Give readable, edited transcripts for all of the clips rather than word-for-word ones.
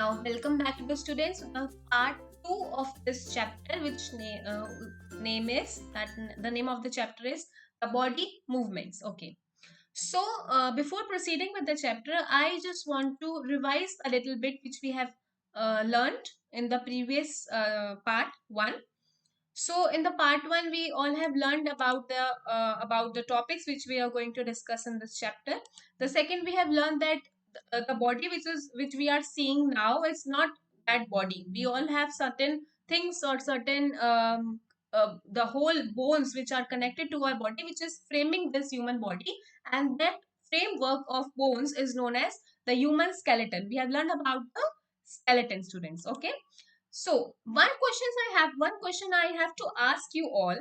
Welcome back to the students. Part 2 of this chapter, which name is that the name of the chapter is the body movements. Okay. So, before proceeding with the chapter, I just want to revise a little bit which we have learned in the previous part 1. So, in the part 1, we all have learned about the topics which we are going to discuss in this chapter. The second, we have learned that the body which we are seeing now is not that body. We all have certain things or certain the whole bones which are connected to our body, which is framing this human body, and that framework of bones is known as the human skeleton. We have learned about the skeleton, students. Okay. So one question I have to ask you all.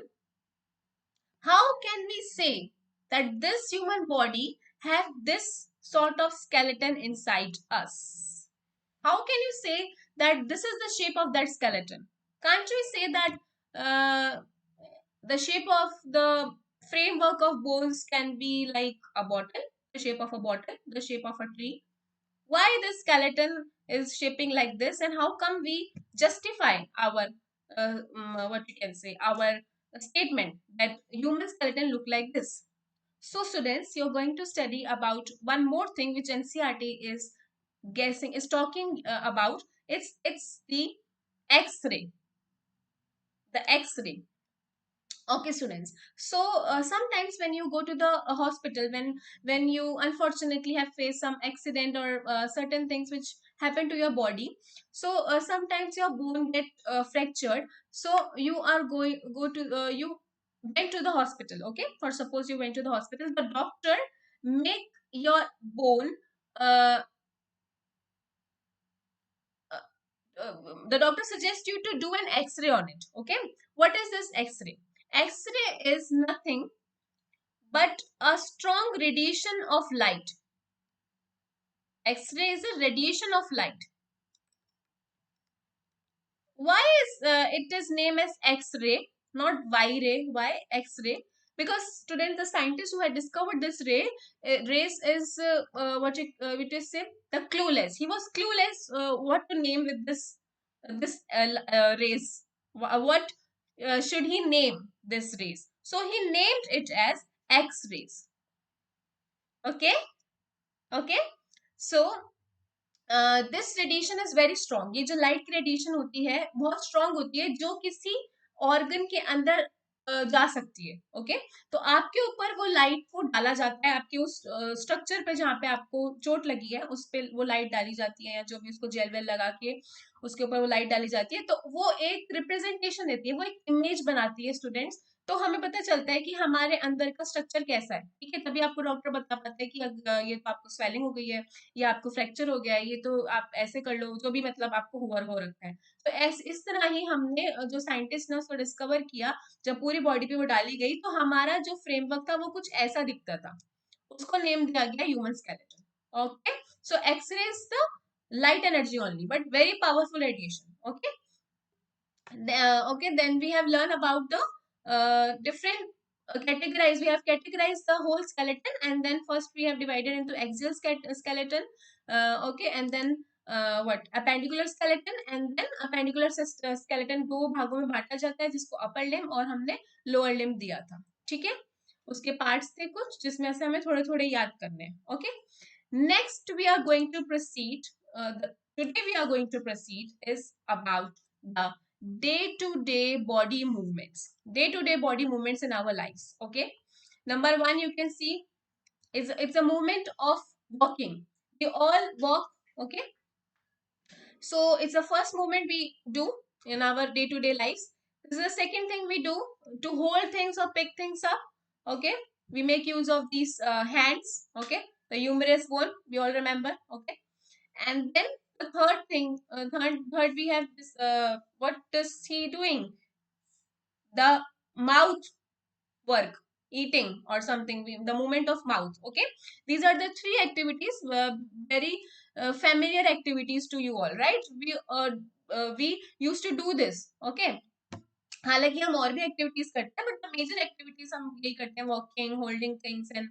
How can we say that this human body have this sort of skeleton inside us? How can you say that this is the shape of that skeleton? Can't we say that uh, the shape of the framework of bones can be like a bottle, the shape of a bottle, the shape of a tree? Why the skeleton is shaping like this, and how come we justify our what you can say, our statement that human skeleton look like this? So students, you're going to study about one more thing which NCRT is guessing is talking about. It's the X-ray. The X-ray. Okay, students. So sometimes when you go to the hospital, when you unfortunately have faced some accident or certain things which happen to your body, so sometimes your bone get fractured. So you are go to you went to the hospital. Okay, for suppose you went to the hospital, the doctor make your bone uh, uh, the doctor suggests you to do an X-ray on it. Okay, what is this X-ray? X-ray is nothing but a strong radiation of light. X-ray is a radiation of light. Why is it is named as X-ray, not Y-ray? Why X-ray? Because students, the scientists who had discovered this rays is it is say the clueless. He was clueless what to name with this rays. What should he name this rays? So he named it as X-rays. Okay, okay. So this radiation is very strong. ये जो light की radiation होती है बहुत strong होती है, जो किसी ऑर्गन के अंदर जा सकती है. ओके, तो आपके ऊपर वो लाइट को डाला जाता है, आपके उस स्ट्रक्चर पे जहाँ पे आपको चोट लगी है उस पे वो लाइट डाली जाती है, या जो भी उसको जेल वेल लगा के उसके ऊपर वो लाइट डाली जाती है, तो वो एक रिप्रेजेंटेशन देती है, वो एक इमेज बनाती है स्टूडेंट्स. तो हमें पता चलता है कि हमारे अंदर का स्ट्रक्चर कैसा है. ठीक है, तभी आपको डॉक्टर बता पाता है कि ये तो आपको स्वेलिंग हो गई है, या आपको फ्रैक्चर हो गया है, ये तो आप ऐसे कर लो, जो भी मतलब आपको हुआ हो रखा है. तो इस तरह ही हमने जो साइंटिस्ट ने उसको डिस्कवर किया, जब पूरी बॉडी पे वो डाली गई तो हमारा जो फ्रेमवर्क था वो कुछ ऐसा दिखता था. उसको नेम दिया गया human skeleton. Okay, so X ray is the light energy only but very powerful radiation. Okay. Okay, then we have learned about the different categorize. We have categorized the whole skeleton, and then first we have divided into axial skeleton. Okay, and then what appendicular skeleton, and then appendicular skeleton दो भागों में बांटा जाता है, जिसको upper limb और हमने lower limb दिया था. ठीक है, उसके parts थे कुछ जिसमें से हमें थोड़े थोड़े याद करने हैं. Okay, next we are going to proceed. Today we are going to proceed is about the day-to-day body movements. Day-to-day body movements in our lives. Okay. Number one, you can see is it's a movement of walking. We all walk. Okay. So it's the first movement we do in our day-to-day lives. This is the second thing we do to hold things or pick things up. Okay. We make use of these hands. Okay. The humerus bone. We all remember. Okay. And then the third thing, third we have this. What is he doing? The mouth work, eating or something. The movement of mouth. Okay, these are the three activities, very familiar activities to you all, right? We used to do this. Okay. हालांकि हम और भी activities करते हैं, but the major activities हम यही करते हैं, वॉकिंग, होल्डिंग थिंग्स एंड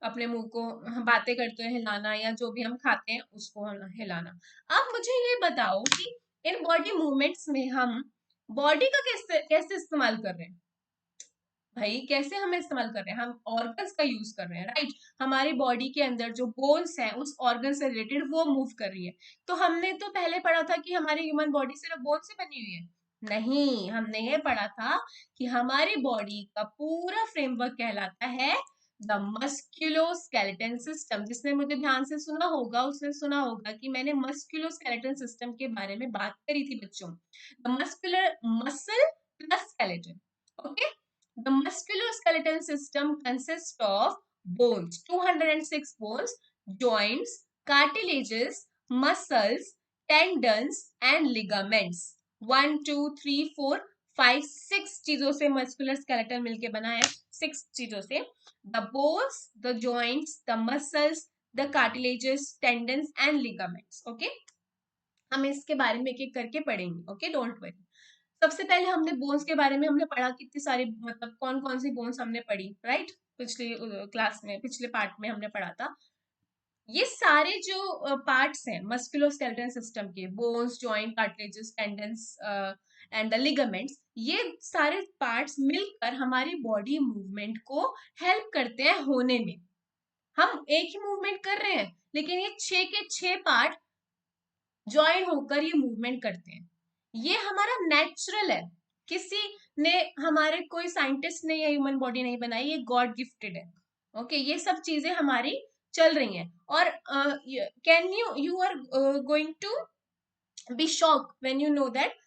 अपने मुंह को हम बातें करते हैं हिलाना, या जो भी हम खाते हैं उसको हिलाना। अब मुझे ये बताओ कि इन बॉडी मूवमेंट्स में हम बॉडी का कैसे कैसे इस्तेमाल कर रहे हैं। भाई कैसे हम इस्तेमाल कर रहे हैं, हम ऑर्गन्स का यूज कर रहे हैं, राइट। हमारी बॉडी के अंदर जो बोन्स हैं उस ऑर्गन से रिलेटेड वो मूव कर रही है। तो हमने तो पहले पढ़ा था कि हमारी ह्यूमन बॉडी सिर्फ बोन से बनी हुई है। नहीं, हमने ये पढ़ा था कि हमारी बॉडी का पूरा फ्रेमवर्क कहलाता है द मस्क्यूलोस्केलेटन सिस्टम। जिसने मुझे ध्यान से सुना होगा उसने सुना होगा कि मैंने मस्क्यूलोस्केलेटन सिस्टम के बारे में बात करी थी बच्चों। The muscular muscle plus skeleton. Okay, the musculoskeletal system consists of bones, 206 bones, joints, cartilages, muscles, tendons and ligaments. 1, 2, 3, 4, 5, 6 चीजों से मस्कुलर स्केलेटन मिलके बना है। 6 चीजों से, the bones, the joints, the muscles, the cartilages, tendons and ligaments. Okay, हम इसके बारे में एक एक करके पढ़ेंगे। Okay, don't worry. सबसे पहले हमने बोन्स के बारे में हमने पढ़ा, कितनी सारी मतलब कौन कौन सी बोन्स हमने पढ़ी, राइट। पिछली क्लास में, पिछले पार्ट में हमने पढ़ा था। ये सारे जो पार्ट्स हैं मस्कुलोस्केलेटल सिस्टम के, bones, joint, cartilages, tendons and the ligaments, ये सारे पार्ट्स मिलकर हमारी बॉडी मूवमेंट को हेल्प करते हैं होने में। हम एक ही मूवमेंट कर रहे हैं लेकिन ये 6 के 6 पार्ट ज्वाइन होकर ये मूवमेंट करते हैं। ये हमारा नेचुरल है, किसी ने, हमारे कोई साइंटिस्ट ने ये ह्यूमन बॉडी नहीं बनाई, ये गॉड गिफ्टेड है। ओके, ये सब चीजें हमारी चल रही हैं। और can you are going to be shock when you know that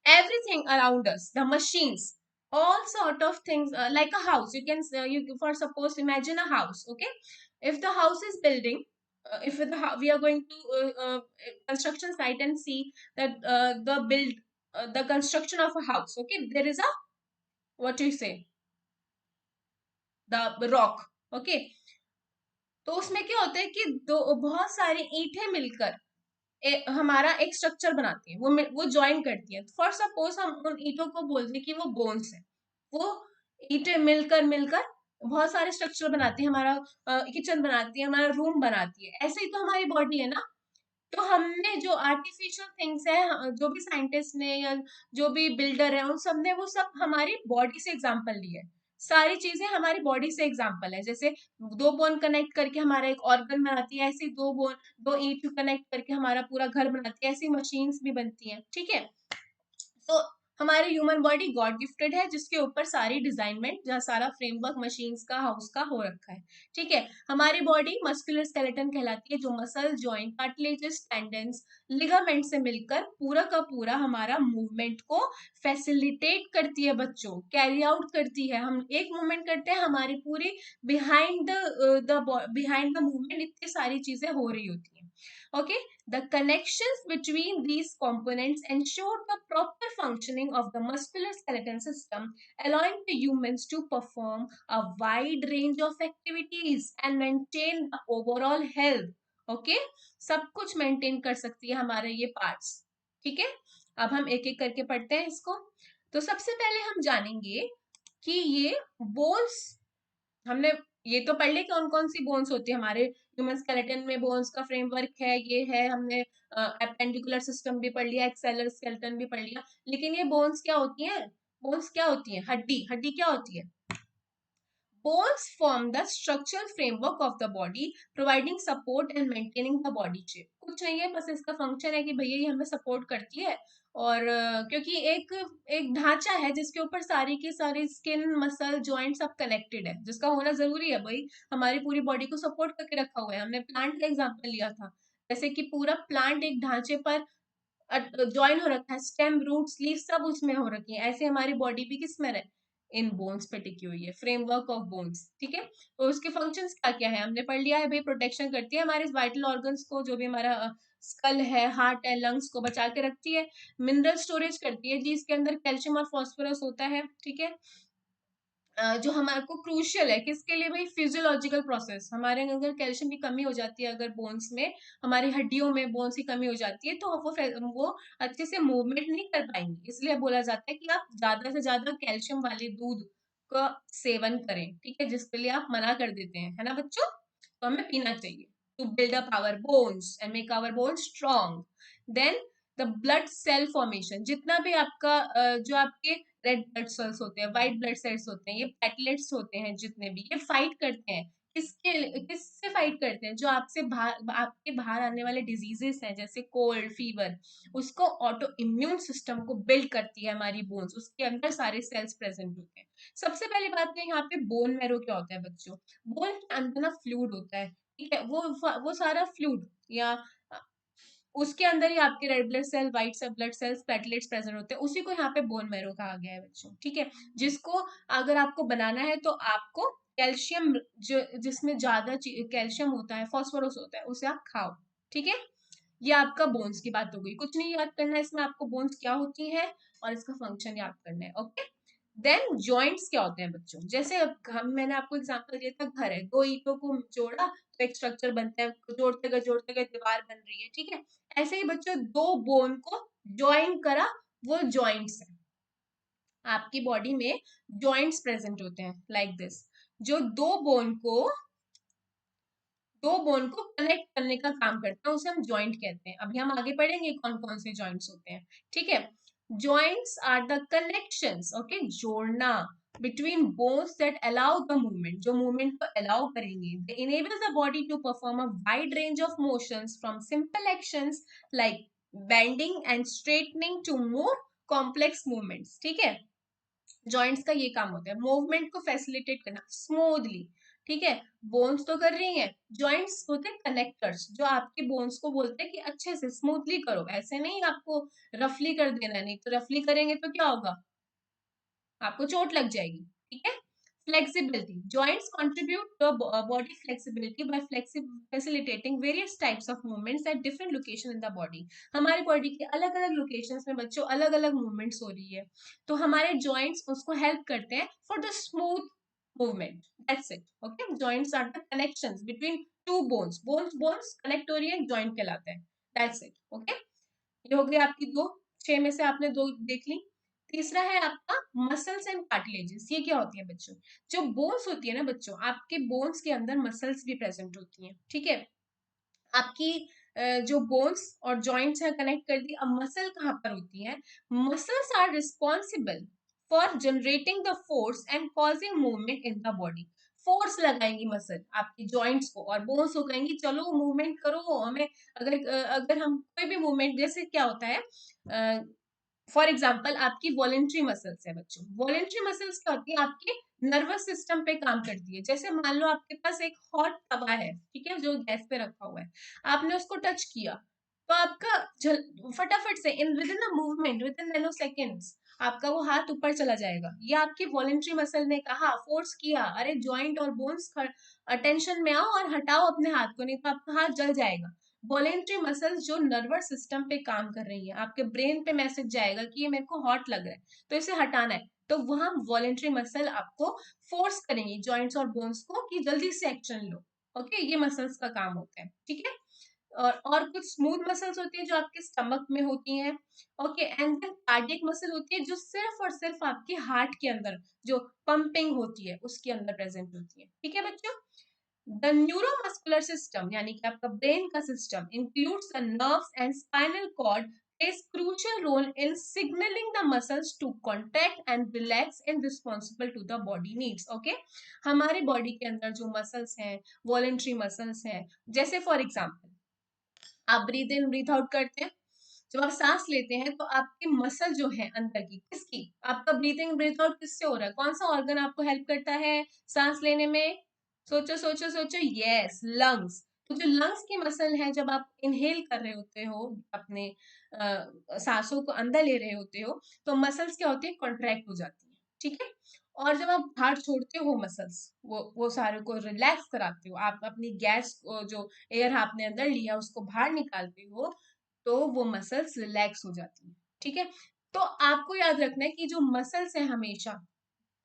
everything around us, the machines, all sort of things, like a house, you can you for suppose imagine a house. Okay, if the house is building, if we are going to construction site and see that the construction of a house. Okay, there is a, what do you say, the rock. Okay, तो उसमें क्या होता है कि दो बहुत सारी ईंटें मिलकर हमारा एक स्ट्रक्चर बनाती है, वो ज्वाइन करती है। फॉर सपोज हम उन ईंटों को बोलते हैं कि वो बोन्स है। वो ईंटें मिलकर मिलकर बहुत सारे स्ट्रक्चर बनाती है, हमारा किचन बनाती है, हमारा रूम बनाती है। ऐसे ही तो हमारी बॉडी है ना। तो हमने जो आर्टिफिशियल थिंग्स है, जो भी साइंटिस्ट ने या जो भी बिल्डर है, उन सब ने वो सब हमारी बॉडी से एग्जाम्पल लिए है। सारी चीजें हमारी बॉडी से एग्जाम्पल है। जैसे दो बोन कनेक्ट करके हमारा एक ऑर्गन बनाती है, ऐसे दो ईंट कनेक्ट करके हमारा पूरा घर बनाती है, ऐसी मशीन्स भी बनती हैं। ठीक है, तो हमारी ह्यूमन बॉडी गॉड गिफ्टेड है, जिसके ऊपर सारी डिजाइनमेंट, जहाँ सारा फ्रेमवर्क मशीन्स का, हाउस का हो रखा है। ठीक है, हमारी बॉडी मस्कुलर स्केलेटन कहलाती है, जो muscle, joint, cartilages, tendons, ligament से मिलकर पूरा का पूरा हमारा मूवमेंट को फैसिलिटेट करती है बच्चों, कैरी आउट करती है। हम एक मूवमेंट करते हैं, हमारी पूरी बिहाइंड द मूवमेंट इतनी सारी चीजें हो रही होती हैं। Okay, the connections between these components ensure the proper functioning of the musculoskeletal system, allowing the humans to perform a wide range of activities and maintain the overall health. Okay, सब कुछ maintain कर सकती है हमारे ये parts. ठीक है, अब हम एक एक करके पढ़ते हैं इसको। तो सबसे पहले हम जानेंगे कि ये bones, हमने ये तो पढ़ लिया कौन कौन सी बोन्स होती है हमारे ह्यूमन स्केलेटन में। बोन्स का फ्रेमवर्क है, ये है, हमने एपेंडिकुलर सिस्टम भी पढ़ लिया, एक्सेलर स्केलेटन भी पढ़ लिया। लेकिन ये बोन्स क्या होती हैं, बोन्स क्या होती हैं, हड्डी, हड्डी क्या होती है। Bones form the structural framework of the body, providing support and maintaining the body shape. कुछ नहीं है, बस इसका फंक्शन है कि भैया ये हमें सपोर्ट करती है। और क्योंकि एक एक ढांचा है जिसके ऊपर सारी की सारी स्किन, मसल, जॉइंट सब कनेक्टेड है, जिसका होना जरूरी है भाई, हमारी पूरी बॉडी को सपोर्ट करके रखा हुआ है। हमने प्लांट का एग्जांपल लिया था, जैसे कि पूरा प्लांट एक ढांचे पर ज्वाइन हो रखा है, स्टेम, रूट्स, लीव सब उसमें हो रखी है। ऐसे हमारी बॉडी भी किस में है, इन बोन्स पे टिकी हुई है, फ्रेमवर्क ऑफ बोन्स। ठीक है, तो उसके फंक्शंस क्या क्या है हमने पढ़ लिया है भाई। प्रोटेक्शन करती है हमारे वाइटल ऑर्गन्स को, जो भी हमारा स्कल है, हार्ट है, लंग्स को बचा के रखती है। मिनरल स्टोरेज करती है, जिसके अंदर कैल्शियम और फॉस्फोरस होता है। ठीक है, जो हमारे को क्रूशियल है, किसके लिए भाई, फिजियोलॉजिकल प्रोसेस। हमारे अंदर कैल्शियम की कमी हो जाती है अगर बोन्स में, हमारी हड्डियों में बोन्स की कमी हो जाती है, तो वो अच्छे से मूवमेंट नहीं कर पाएंगे। इसलिए बोला जाता है कि आप ज्यादा से ज्यादा कैल्शियम वाले दूध का सेवन करें, ठीक है, जिसके लिए आप मना कर देते हैं, है ना बच्चों, तो हमें पीना चाहिए to build up our bones and make our bones strong. Then the blood cell formation, जितना भी आपका जो आपके रेड ब्लड सेल्स होते हैं, व्हाइट ब्लड सेल्स होते हैं, ये प्लेटलेट्स होते हैं, जितने भी ये फाइट करते हैं, किससे फाइट करते हैं, जो आपसे बाहर, आपके बाहर आने वाले डिजीजेस हैं जैसे कोल्ड फीवर, उसको ऑटो इम्यून सिस्टम को बिल्ड करती है हमारी बोन्स, उसके अंदर सारे सेल्स प्रेजेंट होते हैं। सबसे पहली बात है यहाँ पे बोन मैरो क्या होता है बच्चों, बोन के अंदर ना फ्लूइड होता है, ठीक है, वो सारा फ्लूइड या उसके अंदर ही आपके red blood cell, white cell blood cells, platelets present होते हैं, उसी को यहाँ पे बोन मैरो कहा गया है बच्चों, ठीक है, जिसको अगर आपको बनाना है तो आपको कैल्शियम, जो जिसमें ज्यादा कैल्शियम होता है, फास्फोरस होता है, उसे आप खाओ, ठीक है। ये आपका बोन्स की बात हो गई, कुछ नहीं याद करना है इसमें, आपको बोन्स क्या होती है और इसका फंक्शन याद करना है, ओके। देन जॉइंट्स क्या होते हैं बच्चों, जैसे हम, मैंने आपको एग्जांपल दिया था, घर है, दो ईंटों को जोड़ा तो एक स्ट्रक्चर बनता है, जोड़ते गए दीवार बन रही है, ठीक है, ऐसे ही बच्चों दो बोन को ज्वाइन करा, वो जॉइंट्स है। आपकी बॉडी में जॉइंट्स प्रेजेंट होते हैं लाइक दिस, जो दो बोन को कनेक्ट करने का काम करता है, उसे हम जॉइंट कहते हैं। अभी हम आगे पढ़ेंगे कौन कौन से जॉइंट्स होते हैं, ठीक है। Joints are the connections, okay, जोड़ना between bones that allow the movement, जो मूवमेंट को अलाउ करेंगे, they enable the body to perform a wide range of motions from simple actions like bending and straightening to more complex movements, ठीक है। Joints का ये काम होता है, मूवमेंट को फैसिलिटेट करना स्मूथली, ठीक है। बोन्स तो कर रही हैं, जॉइंट्स होते हैं कनेक्टर्स, जो आपके बोन्स को बोलते हैं कि अच्छे से स्मूथली करो, ऐसे नहीं आपको रफली कर देना, नहीं तो रफली करेंगे तो क्या होगा, आपको चोट लग जाएगी, ठीक है। Flexibility, joints contribute to body flexibility by facilitating various types of movements at different location in the body. हमारी बॉडी के अलग अलग लोकेशंस में बच्चों अलग अलग मूवमेंट्स हो रही है, तो हमारे जॉइंट्स उसको हेल्प करते हैं for the smooth movement, that's it, okay. Joints are the connections between two bones, bones connect हो रही है, जॉइंट कहलाता है, दैट्स इट, ओके। ये हो गई आपकी दो, छह में से आपने दो देख ली। तीसरा है आपका मसल्स एंड कार्टिलेजेस, ये क्या होती है बच्चों, जो बोन्स होती है ना बच्चों, आपके बोन्स के अंदर मसल्स भी प्रेजेंट होती हैं, ठीक है। आपकी जो बोन्स और जॉइंट्स है कनेक्ट कर दी, अब मसल कहाँ पर होती है, muscles are responsible for generating the force and causing movement in the body. Force लगाएंगी मसल आपकी जॉइंट्स को, और बोन्स को कहेंगी चलो मूवमेंट करो हमें, अगर हम कोई भी मूवमेंट, जैसे क्या होता है, फॉर एग्जाम्पल आपकी वॉलेंट्री मसल्स है बच्चों, वॉलेंट्री मसल्स क्या होती है, आपके नर्वस सिस्टम पे काम करती है। जैसे मान लो आपके पास एक हॉट तवा है, ठीक है, जो गैस पे रखा हुआ है, आपने उसको टच किया तो आपका फटाफट से in with in the movement, with in nano seconds आपका वो हाथ ऊपर चला जाएगा। ये आपकी वॉलेंट्री मसल ने कहा, फोर्स किया, अरे जॉइंट और बोन्स अटेंशन में आओ और हटाओ अपने हाथ को, नहीं तो आपका हाथ जल जाएगा। वॉलेंट्री मसल्स जो नर्वस सिस्टम पे काम कर रही है, आपके ब्रेन पे मैसेज जाएगा कि ये मेरे को हॉट लग रहा है तो इसे हटाना है, तो वहां वॉलेंट्री मसल आपको फोर्स करेंगी जॉइंट्स और बोन्स को कि जल्दी से एक्शन लो, ओके। ये मसल्स का काम होता है, ठीक है। और कुछ स्मूथ मसल्स होती है जो आपके स्टमक में होती हैं, okay. And then cardiac muscle होती है जो सिर्फ और सिर्फ आपके हार्ट के अंदर जो पंपिंग होती है उसके अंदर प्रेजेंट होती है, ठीक है बच्चों। द न्यूरोमस्कुलर सिस्टम यानी कि आपका ब्रेन का system includes the nerves and spinal cord plays crucial role in signaling the muscles to contract and relax and responsible to the body needs, okay। हमारे बॉडी के अंदर जो मसल्स हैं, voluntary muscles हैं, जैसे फॉर एग्जांपल आप breathe इन breathe out करते हैं, जब आप सांस लेते हैं तो आपकी मसल जो है अंदर की, किसकी, आपका ब्रीथिंग ब्रीथ आउट किससे हो रहा है, कौन सा ऑर्गन आपको हेल्प करता है सांस लेने में, सोचो सोचो सोचो, यस, लंग्स। तो जो लंग्स की मसल है, जब आप इनहेल कर रहे होते हो, अपने सांसों को अंदर ले रहे होते हो, तो मसल्स क्या होती है, कॉन्ट्रैक्ट हो जाती है, ठीक है। और जब आप बाहर छोड़ते हो मसल्स, वो सारे को रिलैक्स कराते हो, आप अपनी गैस जो एयर आपने अंदर लिया उसको बाहर निकालते हो, तो वो मसल्स रिलैक्स हो जाती है, ठीक है। तो आपको याद रखना है कि जो मसल्स है हमेशा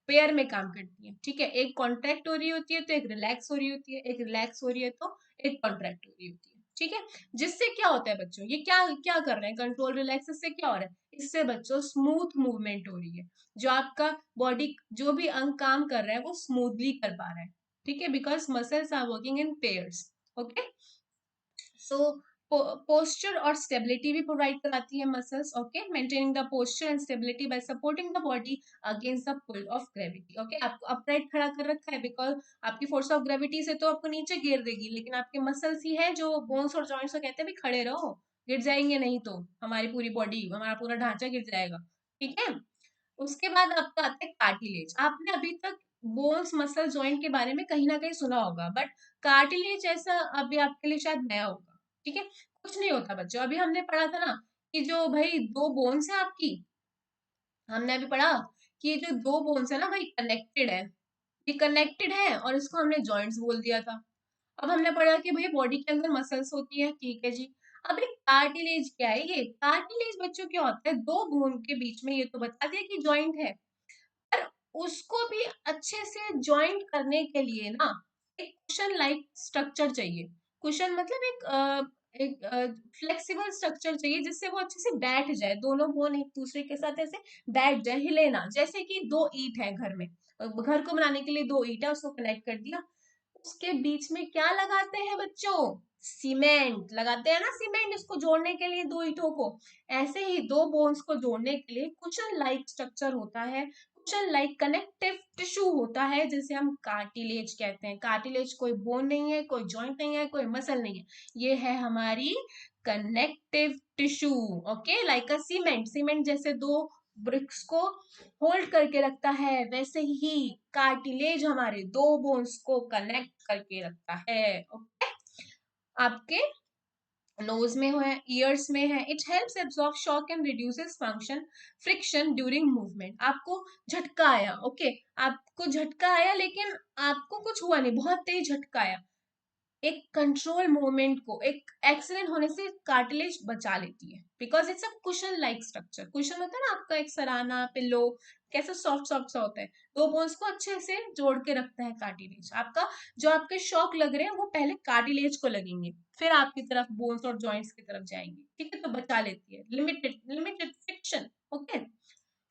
पेयर में काम करती है, ठीक है। एक कॉन्ट्रैक्ट हो रही होती है तो एक रिलैक्स हो रही होती है, एक रिलैक्स हो रही है तो एक कॉन्ट्रैक्ट हो रही होती है, ठीक है। जिससे क्या होता है बच्चों, ये क्या क्या कर रहे हैं, कंट्रोल रिलैक्स, इससे क्या हो रहा है, इससे बच्चों स्मूथ मूवमेंट हो रही है, जो आपका बॉडी जो भी अंग काम कर रहा है वो स्मूथली कर पा रहा है, ठीक है, because muscles are working in pairs. Okay, so posture और स्टेबिलिटी भी प्रोवाइड कराती है muscles. Okay, maintaining the posture and stability by supporting the body against the pull of gravity. Okay, आपको अपराइट खड़ा कर रखा है बिकॉज आपकी फोर्स ऑफ ग्रेविटी से तो आपको नीचे गिर देगी, लेकिन आपके मसल्स ही है जो बोन्स और जॉइंट्स को कहते हैं भी खड़े रहो, गिर जाएंगे नहीं तो हमारी पूरी बॉडी, हमारा पूरा ढांचा गिर जाएगा, ठीक है। उसके बाद आपका आता है कार्टिलेज। आपने अभी तक बोन्स मसल जॉइंट के बारे में कहीं ना कहीं सुना होगा, बट कार्टिलेज ऐसा अभी आपके लिए शायद नया होगा, ठीक है। कुछ नहीं होता बच्चों, अभी हमने पढ़ा था ना कि जो भाई दो बोन्स है आपकी, हमने अभी पढ़ा कि ये जो दो बोन्स है ना भाई कनेक्टेड है, ये कनेक्टेड है और इसको हमने जॉइंट्स बोल दिया था। अब हमने पढ़ा कि भाई बॉडी के अंदर मसल्स होती है, ठीक है जी। अब एक कार्टिलेज क्या है, ये कार्टिलेज बच्चों क्या होता है, दो बोन के बीच में, ये तो बता दिया कि जॉइंट है, पर उसको भी अच्छे से जॉइंट करने के लिए ना एक कुशन लाइक स्ट्रक्चर चाहिए। कुशन मतलब एक फ्लेक्सिबल स्ट्रक्चर चाहिए जिससे वो अच्छे से बैठ जाए, दोनों बोन एक दूसरे के साथ ऐसे बैठ जाए, हिले ना, जैसे कि दो ईंट है घर में, घर को बनाने के लिए दो ईंट है, उसको कनेक्ट कर दिया, उसके बीच में क्या लगाते हैं बच्चों, सीमेंट लगाते हैं ना, सीमेंट इसको जोड़ने के लिए दो ईंटों को। ऐसे ही दो बोन्स को जोड़ने के लिए कुशन लाइक स्ट्रक्चर होता है, कुशन लाइक कनेक्टिव टिश्यू होता है, जिसे हम कार्टिलेज कहते हैं। कार्टिलेज कोई बोन नहीं है, कोई जॉइंट नहीं है, कोई मसल नहीं है, ये है हमारी कनेक्टिव टिश्यू। ओके, लाइक अ सीमेंट, सीमेंट जैसे दो ब्रिक्स को होल्ड करके रखता है, वैसे ही कार्टिलेज हमारे दो बोन्स को कनेक्ट करके रखता है। ओके, आपके नोज में है, ईयर्स में है, it helps absorb shock and reduces function friction during movement. आपको झटका आया, ओके, आपको झटका आया लेकिन आपको कुछ हुआ नहीं, बहुत तेज झटका आया, एक कंट्रोल मूवमेंट को, एक एक्सीडेंट होने से कार्टिलेज बचा लेती है, because it's a cushion like structure. Cushion होता है ना आपका एक सराहना पिल्लो, कैसा सॉफ्ट सॉफ्ट सा होता है, दो बोन्स को अच्छे से जोड़ के रखता है कार्टिलेज आपका। जो आपके शॉक लग रहे हैं वो पहले कार्टिलेज को लगेंगे, फिर आपकी तरफ बोन्स और जॉइंट्स की तरफ जाएंगे, ठीक है, तो बचा लेती है, limited limited friction. Okay,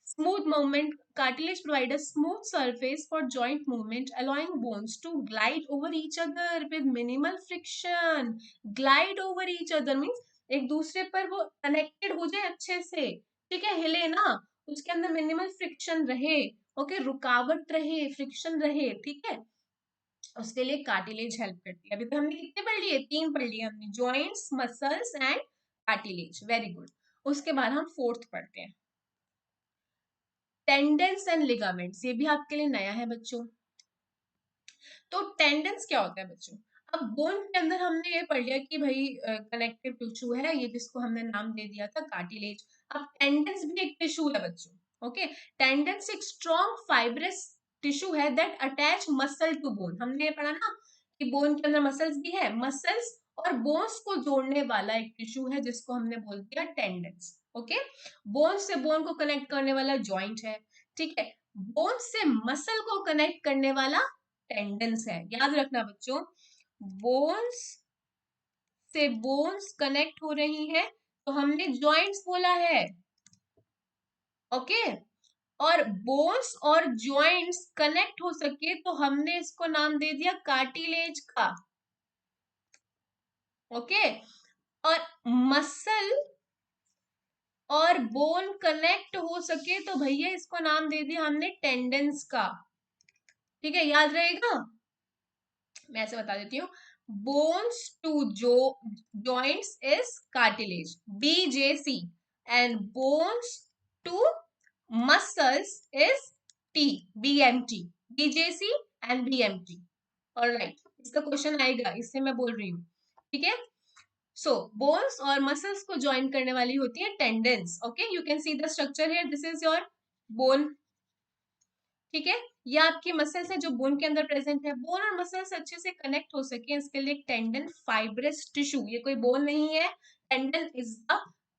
smooth movement, cartilage provide a smooth surface for joint movement, allowing bones to glide over each other with minimal friction. Glide over each other means एक दूसरे पर वो कनेक्टेड हो जाए अच्छे से, ठीक है, हिले ना, उसके अंदर मिनिमल फ्रिक्शन रहे, ओके, रुकावट रहे, फ्रिक्शन रहे, ठीक है, उसके लिए कार्टिलेज हेल्प करती है। अभी तो हमने कितने पढ़ लिए, तीन पढ़ लिए हमने, joints, muscles and cartilage, very good. उसके बाद हम फोर्थ पढ़ते हैं, टेंडेंस एंड लिगामेंट्स, ये भी आपके लिए नया है बच्चों। तो टेंडेंस क्या होता है बच्चों, अब बोन के अंदर हमने ये पढ़ लिया कि भाई कनेक्टिव टिश्यू है ये, जिसको हमने नाम दे दिया था कार्टिलेज। अब टेंडेंस भी एक टिश्यू है बच्चों। ओके, टेंडेंस एक स्ट्रॉन्ग फाइब्रस टिश्यू है that attach muscle to bone. हमने ये पढ़ा ना कि बोन के अंदर मसल्स भी है, मसल्स और बोन्स को जोड़ने वाला एक टिश्यू है जिसको हमने बोल दिया टेंडेंस। ओके, बोन से बोन को कनेक्ट करने वाला जॉइंट है, ठीक है, बोन से मसल को कनेक्ट करने वाला टेंडेंस है। याद रखना बच्चों, बोन्स से बोन्स कनेक्ट हो रही है तो हमने जॉइंट्स बोला है, ओके, और बोन्स और जॉइंट्स कनेक्ट हो सके तो हमने इसको नाम दे दिया कार्टिलेज का। ओके, और मसल और बोन कनेक्ट हो सके तो भैया इसको नाम दे दिया हमने टेंडेंस का, ठीक है, याद रहेगा। मैं ऐसे बता देती हूँ, बोन्स टू जो joints is cartilage, BJC, and bones to muscles is BMT, BJC and BMT। Alright, इसका क्वेश्चन आएगा, इससे मैं बोल रही हूँ, ठीक है। सो बोन्स और मसल्स को ज्वाइन करने वाली होती है tendons. Okay, you can see the structure here, this is your bone, ठीक है, ये आपकी मसल्स है जो बोन के अंदर प्रेजेंट है। बोन और मसल्स अच्छे से कनेक्ट हो सके इसके लिए टेंडन फाइब्रस टिश्यू, ये कोई बोन नहीं है, टेंडन इज अ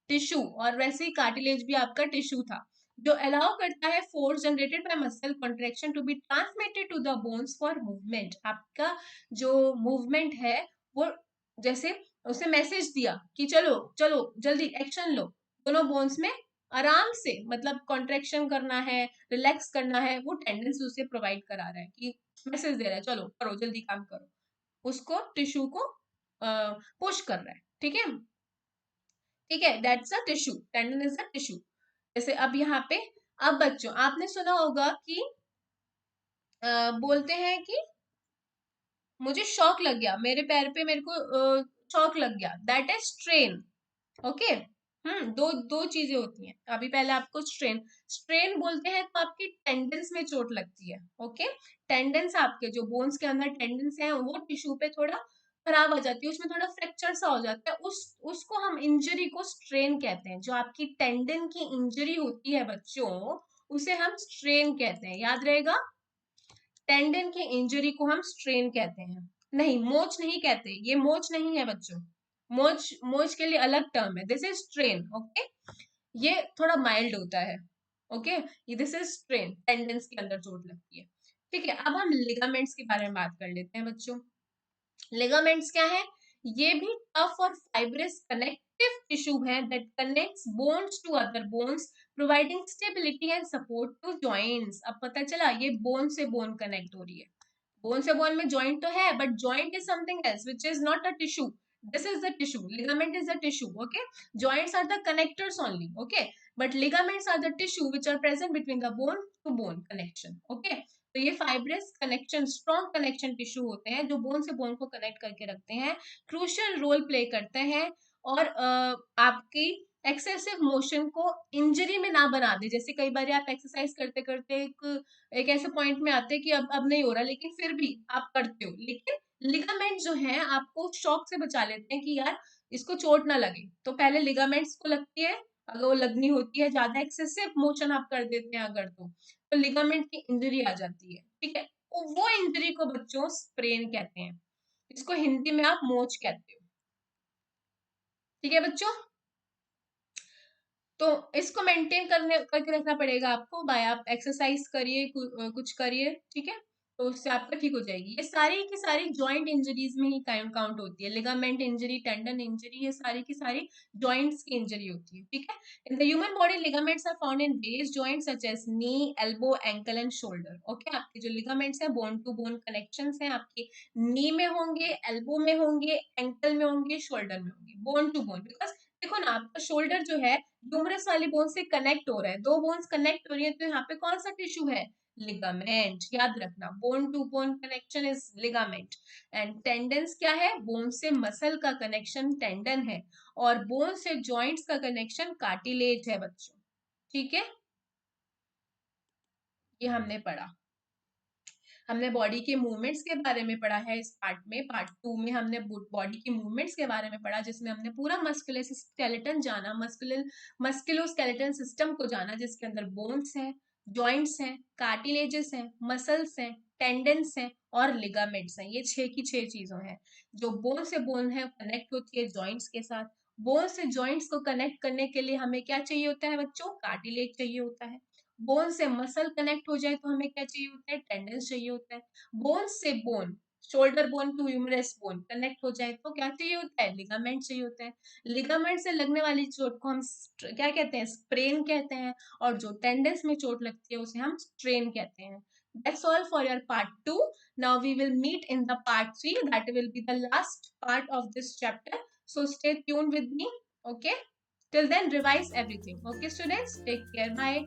टिश्यू, और वैसे ही कार्टिलेज भी आपका टिश्यू था जो अलाउ करता है force generated by muscle contraction to be transmitted to the bones for movement. आपका जो मूवमेंट है वो जैसे उसे मैसेज दिया कि चलो चलो जल्दी एक्शन लो, दोनों बोन्स में आराम से, मतलब कॉन्ट्रेक्शन करना है, रिलैक्स करना है, वो टेंडेंसी उसे प्रोवाइड करा रहा है कि मैसेज दे रहा है चलो करो जल्दी काम करो, उसको टिश्यू को पुश कर रहा है। ठीक है, ठीक है, that's a tissue, tendon is a tissue. जैसे अब यहाँ पे, अब बच्चों आपने सुना होगा कि बोलते हैं कि मुझे शॉक लग गया, मेरे पैर पे मेरे को शॉक लग गया, दैट इज स्ट्रेन। ओके, दो दो चीजें होती हैं। अभी पहले आपको स्ट्रेन, स्ट्रेन बोलते हैं तो आपकी टेंडेंस में चोट लगती है। ओके, टेंडेंस आपके जो बोन्स के अंदर टेंडेंस है वो टिश्यू पे थोड़ा खराब हो जाती है, उसमें थोड़ा फ्रैक्चर सा हो जाता है, उस उसको हम इंजरी को स्ट्रेन कहते हैं। जो आपकी टेंडन की इंजरी होती है बच्चों, उसे हम स्ट्रेन कहते हैं, याद रहेगा। टेंडन की इंजरी को हम स्ट्रेन कहते हैं, नहीं मोच नहीं कहते, ये मोच नहीं है बच्चों, मोच मोच के लिए अलग टर्म है, दिस इज स्ट्रेन। ओके, ये थोड़ा माइल्ड होता है। Okay, this is strain, tendons के अंदर चोट लगती है। ठीक है, अब हम लिगामेंट्स के बारे में बात कर लेते हैं बच्चों। लिगामेंट्स क्या है? ये भी टफ और फाइब्रस कनेक्टिव टिश्यू है that connects bones to other bones, providing stability and support to joints. अब पता चला ये बोन से बोन कनेक्ट हो रही है, बोन से बोन में जॉइंट तो है butt joint is something else which is not a tissue, this is the tissue, ligament is the tissue, okay, joints are the connectors only, okay, but ligaments are the tissue which are present between the bone to bone connection, okay। तो ये fibrous connection, strong connection tissue होते हैं जो bone से bone को connect करके रखते हैं, क्रूशियल रोल प्ले करते हैं, और आपकी एक्सेसिव मोशन को इंजरी में ना बना दे। जैसे कई बार आप एक्सरसाइज करते करते एक ऐसे पॉइंट में आते हैं कि अब नहीं हो रहा, लेकिन फिर भी आप करते हो, लेकिन लिगामेंट जो है आपको शॉक से बचा लेते हैं कि यार इसको चोट ना लगे। तो पहले लिगामेंट्स को लगती है, अगर वो लगनी होती है, ज्यादा एक्सेसिव मोशन आप कर देते हैं अगर, तो लिगामेंट की इंजरी आ जाती है। ठीक है, वो इंजरी को बच्चों स्प्रेन कहते हैं, इसको हिंदी में आप मोच कहते हो। ठीक है बच्चों, तो इसको मेंटेन करने करके रखना पड़ेगा आपको, बाय आप एक्सरसाइज करिए, कुछ करिए, ठीक है, तो उससे आपका ठीक हो जाएगी। ये सारी की सारी जॉइंट इंजरीज में ही काउंट होती है, लिगामेंट इंजरी, टेंडन इंजरी, ये सारी की सारी जॉइंट्स की इंजरी होती है। ठीक है, in the human body ligaments are found in various joints such as knee, elbow, ankle and shoulder. Okay, आपके जो लिगामेंट्स हैं बोन टू बोन कनेक्शंस हैं, आपके नी में होंगे, एल्बो में होंगे, एंकल में होंगे, शोल्डर में होंगे, बोन टू बोन। बिकॉज देखो ना, आपका शोल्डर जो है ह्यूमरस वाली बोन से कनेक्ट हो रहा है, दो बोन्स कनेक्ट हो रही है, तो यहाँ पे कौन सा टिश्यू है? लिगामेंट। याद रखना, bone to bone connection is ligament. And tendons क्या है? बोन से मसल का कनेक्शन टेंडन है, और बोन से जॉइंट्स का कनेक्शन कार्टिलेज है बच्चों। ठीक है, ये हमने पढ़ा। हमने बॉडी के मूवमेंट्स के बारे में पढ़ा है इस पार्ट में। पार्ट 2 में हमने बॉडी के मूवमेंट्स के बारे में पढ़ा, जिसमें हमने पूरा मस्कुलोस्केलेटन जाना, मस्कुलोस्केलेटन सिस्टम को जाना, जिसके अंदर बोन्स हैं, जॉइंट्स हैं, कार्टिलेजेस हैं, मसल्स हैं, टेंडेंस हैं और लिगामेंट्स हैं। ये 6 की 6 चीजों हैं जो बोन से बोन है कनेक्ट होती है जॉइंट्स के साथ। बोन से जॉइंट्स को कनेक्ट करने के लिए हमें क्या चाहिए होता है बच्चों? कार्टिलेज चाहिए होता है। बोन से मसल कनेक्ट हो जाए तो हमें क्या चाहिए होता है? टेंडेंस चाहिए होता है। बोन से bone, shoulder bone to humerus bone connect हो जाए तो क्या चाहिए होता है? लिगामेंट चाहिए होता है। लिगामेंट से लगने वाली चोट को हम क्या कहते हैं? स्प्रेन कहते हैं, और जो टेंडेंस में चोट लगती है उसे हम स्ट्रेन कहते हैं। That's all for your part 2. Now we will meet in the part 3. That will be the last part of this chapter. So stay tuned with me. Okay. Till then, revise everything. Okay, students. Take care. Bye.